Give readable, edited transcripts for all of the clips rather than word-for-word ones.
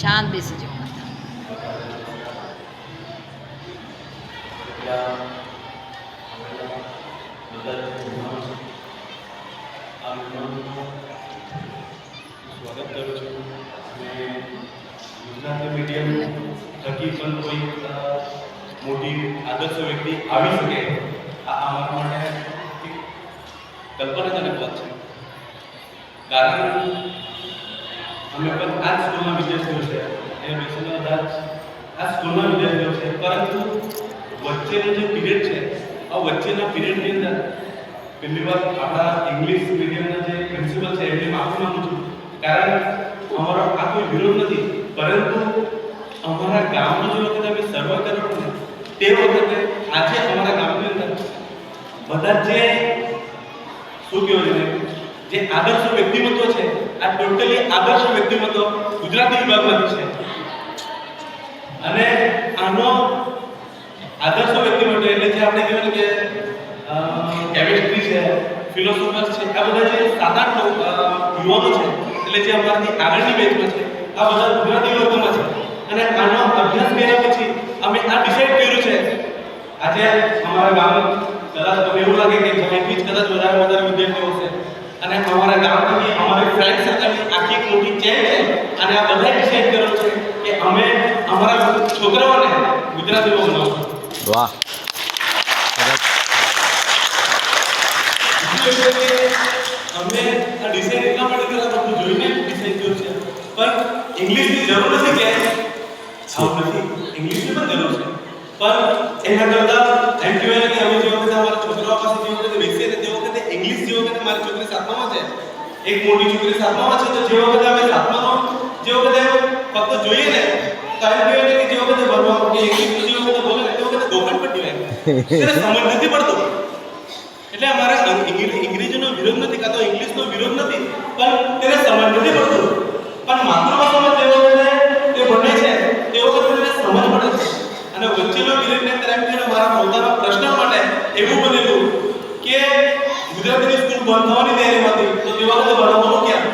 શાંત બેસી જાઓ. સ્વાગત કરું છું. ગુજરાતી મીડિયમ થકી પણ કોઈ મોટી આદર્શ વ્યક્તિ આવી શકે આ અમારા માટે કલ્પનાજનક વાત છે. કારણ અમે પણ આ જ સ્કૂલના વિદ્યાર્થીઓ છે, એ બેસેલા બધા આ સ્કૂલના વિદ્યાર્થીઓ છે, પરંતુ વચ્ચેનો જે પીરિયડ છે આ વચ્ચેના પીરિયડની અંદર પહેલી વાર આપણા ઇંગ્લિશ મીડિયમના જે પ્રિન્સિપલ છે એમને માફી માંગુ છું. કારણ અમારો આ કોઈ વિરોધ નથી, પરંતુ અમારા ગામનો જે વખતે અમે સર્વે કર્યો ને તે વખતે આજે અમારા ગામની અંદર બધા જે શું કહેવાય જે આદર્શ વ્યક્તિમત્વ છે આ ટોટલી આદર્શ વ્યક્તિમત્વ ગુજરાતી વિભાગમાંથી છે. અને આનો આદર્શ વ્યક્તિમત્વ એટલે જે આપણે કહેવાય કે કેમિસ્ટ્રી છે, ફિલોસોફર્સ છે, આ બધા જે 7-8 યુવાનો છે એટલે જે અમારાથી આગળની બેચમાં છે આ બધા ગુજરાતી વર્ગમાં છે. અને આનો અભ્યાસ કર્યા પછી અમે આ ડિસાઈડ કર્યું છે આજે અમારા ગામ કદાચ તમને એવું લાગે કે જમીનથી જ કદાચ વધારે વિદ્યાર્થીઓ હશે અને અમારા ગામમાંથી અમારી ફ્રેન્ડ સર્કલની આખી એક મોટી ચેન છે અને આ બધાએ ડિસાઈડ કર્યું છે કે અમે અમારા છોકરાઓને ગુજરાતીમાં ભણાવશું. વાહ. અમે આ ડિસાઈડ એટલા માટે કર્યા બધું જોઈને ડિસાઈડ કર્યું છે. પણ ઇંગ્લિશની જરૂર નથી કે આવું નથી, ઇંગ્લિશની પણ જરૂર છે. પણ એના કરતાં એમ કહેવાય કે અમે જે વખતે અમારા છોકરાઓ પાસે જે વખતે બેસીએ ને તે વખતે ઇંગ્લિશ જે વખતે મારી છોકરી 7મામાં છે, એક મોટી છોકરી 7મામાં છે, તો જે વખતે અમે 7મામાં જે વખતે ફક્ત જોઈએ ને તો એમ કહેવાય કે જે વખતે ભણવાનું કે ઇંગ્લિશ જે વખતે બોલે ને તે વખતે ગોખણ પડી જાય, તેને સમજ નથી પડતો. એટલે અમારે અંગ્રેજીનો વિરોધ નથી, કાં તો ઇંગ્લિશનો વિરોધ નથી, પણ તેને સમજ નથી પડતું. પણ માતૃભાષામાં જે વખતે તે ભણે છે તે વખતે તેને સમજ પડે છે. અને વચ્ચેનો પીરિયડની અંદર એમ કે મારા પોતાના પ્રશ્ન માટે એવું બનેલું કે ગુજરાતીની સ્કૂલ બંધ થવાની તૈયારીમાં હતી, તો તે વખતે ભણાવવાનું ક્યાં?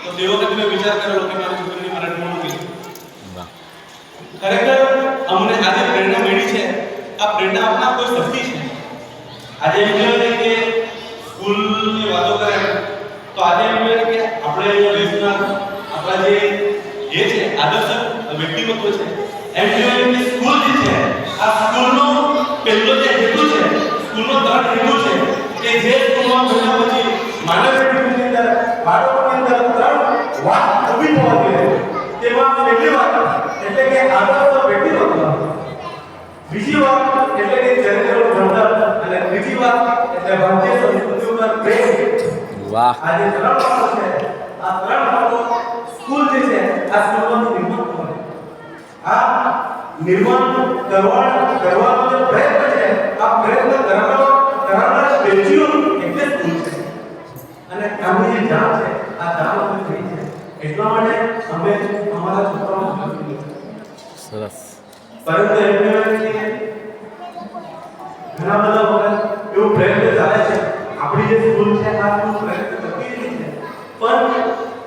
તો તે વખતે મેં વિચાર કરેલો કે મારી છોકરીને મરાઠીમાં મૂકી. ખરેખર અમને આજે પ્રેરણા મળી છે, આ પ્રેરણા આપનાર કોઈ શક્તિ છે. આજે એમ કહેવાય કે સ્કૂલની વાતો કરે તો આજે એમ કહેવાય કે આપણે અહીંયા બેસનાર આપણા જે છે આદર્શ વ્યક્તિમત્વ છે એમ કહેવાય કે સ્કૂલ જે છે આ સ્કૂલનો પહેલો જે હેતુ છે, સ્કૂલનો 3 હેતુ છે કે જે સ્કૂલમાં ભણ્યા પછી માનવ જીવનની અંદર બાળકોની અંદર 3 વાત ઊભી થવા જોઈએ. તેમાં પહેલી વાત એટલે કે આદર્શ વ્યક્તિત્વ, બીજી વાત એટલે કે ચરિત્રનું ઘડતર અને ત્રીજી વાત એટલે ભારતીય સંસ્કૃતિ ઉપર પ્રેમ. વાહ. આ જે 3 વાતો છે આ 3 વાતો સ્કૂલ જે છે આ સ્કૂલનું નિર્માણ કરે. આ નિર્માણ કરવાનો જે પ્રયત્ન છે આ પ્રયત્ન કરનારા સ્ટેચ્યુ એટલે સ્કૂલ છે. અને આની જે જાણ છે આ જાણ અમે થઈ છે એટલા માટે અમે અમારા છોકરાઓને સરસ. પરંતુ એમ કહેવાય કે ઘણા બધા વખત એવું પ્રયત્ન ચાલે છે આપણી જે સ્કૂલ છે આ સ્કૂલ પ્રયત્ન કરતી રહી છે. પણ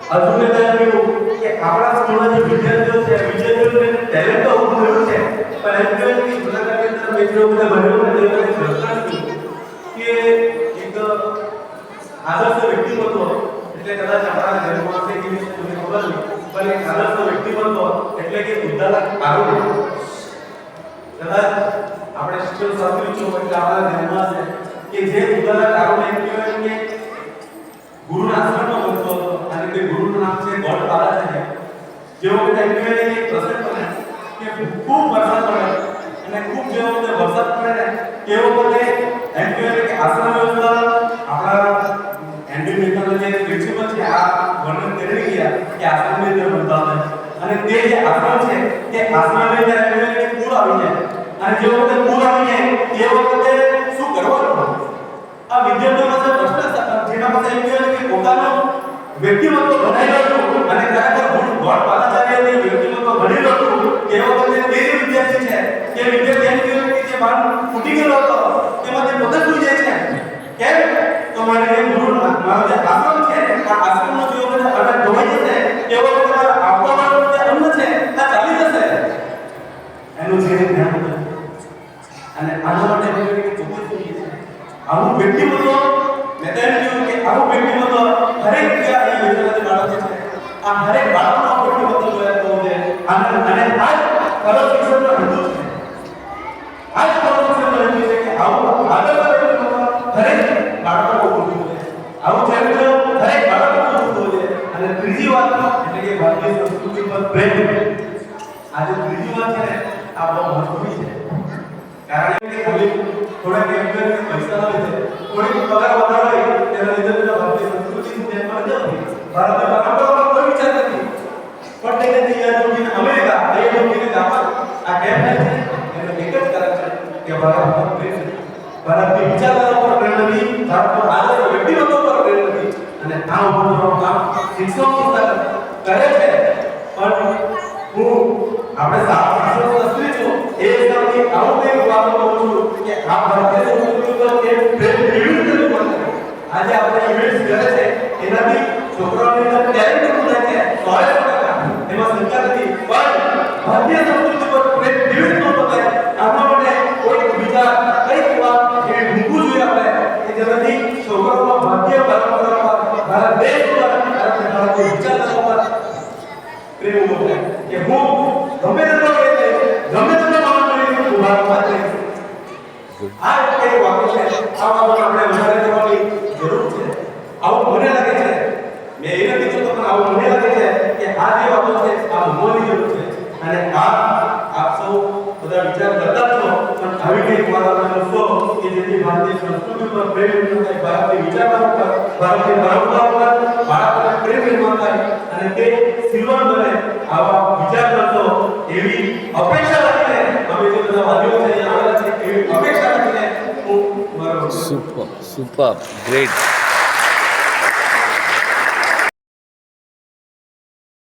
હજુ મેં કહ્યું કે આપણા સ્કૂલના જે વિદ્યાર્થીઓ છે વિદ્યાર્થીઓને ટેલેન્ટ તો ઉભું થયું છે, પણ એમ કહેવાય કે મુલાકાતની અંદર મિત્રો બધા ભણ્યો ને તે વખતે ઘટના હતી કે એક આદર્શ વ્યક્તિમત્વ એટલે કદાચ આપણા ધર્મમાં છે કે મને ખબર નહીં, પણ એક આદર્શ વ્યક્તિમત્વ એટલે કે ઉદ્ધારક કારુણ્ય. કદાચ આપણે શિક્ષણ શાસ્ત્રી છો એટલે આપણા ધ્યાનમાં છે કે જે ઉદ્ધારક કારુણ્ય એમ કહેવાય કે ગુરુના આશ્રમમાં બનતો હતો અને તે ગુરુનું નામ છે ગોડ બાલાજી. જે વખતે એમ કહેવાય કે પ્રસંગ બને કે ખૂબ વરસાદ પડે અને ખૂબ જે વખતે વરસાદ પડે ને તે વખતે એમ કહેવાય કે આશ્રમ વ્યવસ્થા આપણા એન્ડી મેથડનો જે પ્રિન્સિપલ છે આ વર્ણન કરી ગયા કે આશ્રમની અંદર બનતા હતા અને તે જે આશ્રમ છે તે આશ્રમની અંદર એમ કહેવાય કે પૂર આવી જાય અને જે વખતે પૂર આવી જાય તે વખતે શું કરવાનું? આ વિદ્યાર્થીઓ પાસે પ્રશ્ન જેના પાસે એમ કહેવાય કે પોતાનો વ્યક્તિમત્વ બનાવેલું હતું અને ખરેખર ગોડ બાલાચાર્યની વ્યક્તિમત્વ બનેલું હતું તે વખતે તે વિદ્યાર્થી છે તે વિદ્યાર્થી એમ કહેવાય કે જે બાળ ફૂટી ગયેલો હતો તેમાંથી પોતે સુઈ જાય છે. કેમ? તો મારે જે ગુરુ મારો જે આશ્રમ છે આ આશ્રમનો જે વખતે અલગ ધોવાઈ જશે તે વખતે આપવાનું જે અન્ન છે વગેરે ધ્યાન આપે. અને આના માટે આપણે ચોક્કસ જોઈએ છે આવું વ્યક્તિમત્વ મેં તો એમ કહ્યું કે આવું વ્યક્તિમત્વ હરેક જગ્યાએ આ યોજનાથી બાળકો છે આ હરેક બાળકનો વ્યક્તિમત્વ જોયા તો છે અને આ કલા શિક્ષણનો હેતુ છે આ કલા શિક્ષણનો હેતુ છે કે આવું આગળ હરેક બાળકો હોવું જોઈએ આવું ચરિત્ર હરેક બાળકો હોવું જોઈએ. અને ત્રીજી વાત એટલે કે ભારતીય સંસ્કૃતિ પર પ્રેમ. આજે ત્રીજી વાત છે ને આ બહુ મહત્વની છે કારણ કે ખાલી થોડા કેમ્પર પૈસા આવે છે થોડી પગાર વધારો હોય તેના લીધે ભારતીય સંસ્કૃતિનું ધ્યાનમાં નથી ભારતીય પરંપરામાં કોઈ વિચાર નથી પણ તેને તૈયાર જોઈને અમેરિકા એ જોઈને જાપાન આ કેમ થાય છે એનો એક જ કારણ છે કે ભારતનો પ્રેમ ભારતની વિચારધારા પર પ્રેમ નથી ભારતનો આદર વ્યક્તિત્વ પર પ્રેમ નથી અને આ ઉપરનું કામ શિક્ષણ સંસ્થા કરે છે પણ હું આપણે શાસ્ત્રી છું એ હિસાબથી આવું કંઈક વાતો કરું છું કે આ ભારતીય સંસ્કૃતિ પર એક પ્રેમ કેવી રીતે મળે. આજે આપણે ઇવેન્ટ્સ કરે છે એનાથી છોકરાઓની અંદર ટેલેન્ટ ઉભું થાય છે 100% એમાં શંકા નથી પણ ભારતીય સંસ્કૃતિ પર પ્રેમ કેવી રીતે મળે આના માટે કોઈ વિચાર કઈક વાત એ મૂકવું જોઈએ આપણે કે જેનાથી છોકરાઓમાં ભારતીય પરંપરા પર ભારત દેશ પર ભારતીય વિચારધારા પર પ્રેમ ઉભો થાય કે હું ગમે તેટલો માણસ બની હું ભારતમાં જ રહીશ. આ એક વાક્ય છે આ વાતને આપણે વધારે કરવાની જરૂર છે. આવું મને લાગે છે મેં એ નથી કહેતો પણ આવું મને લાગે છે કે આ જે વાતો છે આ મૂકવાની જરૂર છે અને આપ સૌ બધા વિચાર કરતા છો પણ આવી કંઈક વાત આપણે કરશો કે જેથી ભારતીય સંસ્કૃતિ પર પ્રેમ નિર્માણ થાય ભારતીય વિચારધારા પર ભારતીય પરંપરા પર બાળકોને પ્રેમ નિર્માણ થાય અને તે સિલ્વર બને આવા વિચાર કરશો એવી અપેક્ષા રાખીને અમે જે બધા વાલીઓ છે અહીંયા આવેલા છે એવી અપેક્ષા રાખીને હું મારો સુપર સુપર ગ્રેટ